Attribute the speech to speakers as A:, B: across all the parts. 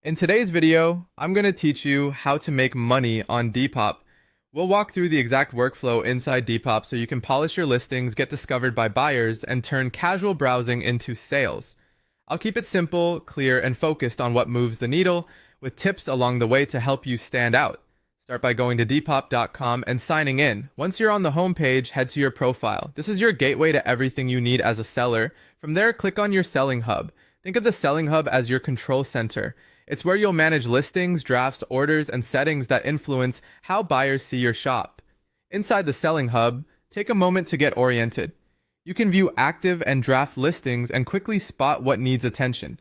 A: In today's video, I'm going to teach you how to make money on Depop. We'll walk through the exact workflow inside Depop so you can polish your listings, get discovered by buyers, and turn casual browsing into sales. I'll keep it simple, clear, and focused on what moves the needle, with tips along the way to help you stand out. Start by going to Depop.com and signing in. Once you're on the homepage, head to your profile. This is your gateway to everything you need as a seller. From there, click on your selling hub. Think of the selling hub as your control center. It's where you'll manage listings, drafts, orders, and settings that influence how buyers see your shop. Inside the selling hub, take a moment to get oriented. You can view active and draft listings and quickly spot what needs attention.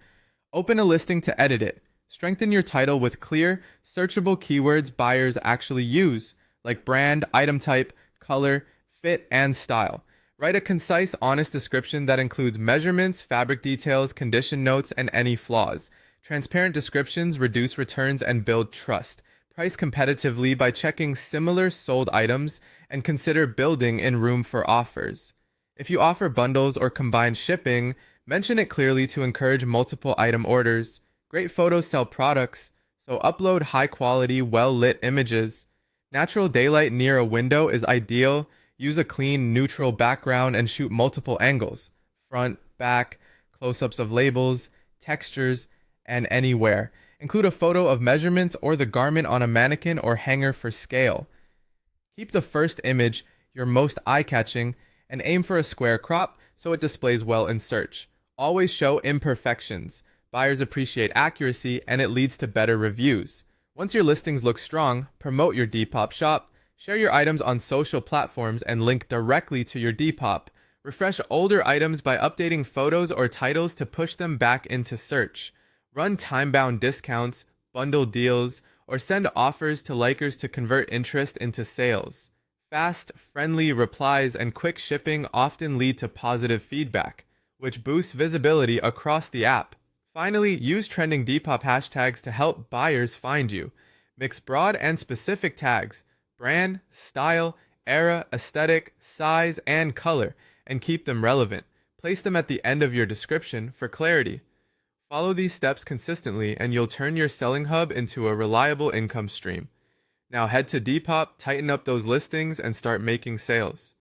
A: Open a listing to edit it. Strengthen your title with clear, searchable keywords buyers actually use, like brand, item type, color, fit, and style. Write a concise, honest description that includes measurements, fabric details, condition notes, and any flaws. Transparent descriptions reduce returns and build trust. Price competitively by checking similar sold items and consider building in room for offers. If you offer bundles or combined shipping, mention it clearly to encourage multiple item orders. Great photos sell products, so upload high quality, well lit images. Natural daylight near a window is ideal. Use a clean, neutral background and shoot multiple angles: front, back, close ups of labels, textures, and anywhere. Include a photo of measurements or the garment on a mannequin or hanger for scale. Keep the first image your most eye-catching and aim for a square crop so it displays well in search. Always show imperfections. Buyers appreciate accuracy and it leads to better reviews. Once your listings look strong, promote your Depop shop. Share your items on social platforms and link directly to your Depop. Refresh older items by updating photos or titles to push them back into search. Run time-bound discounts, bundle deals, or send offers to likers to convert interest into sales. Fast, friendly replies and quick shipping often lead to positive feedback, which boosts visibility across the app. Finally, use trending Depop hashtags to help buyers find you. Mix broad and specific tags, brand, style, era, aesthetic, size, and color, and keep them relevant. Place them at the end of your description for clarity. Follow these steps consistently and you'll turn your selling hub into a reliable income stream. Now head to Depop, tighten up those listings, and start making sales.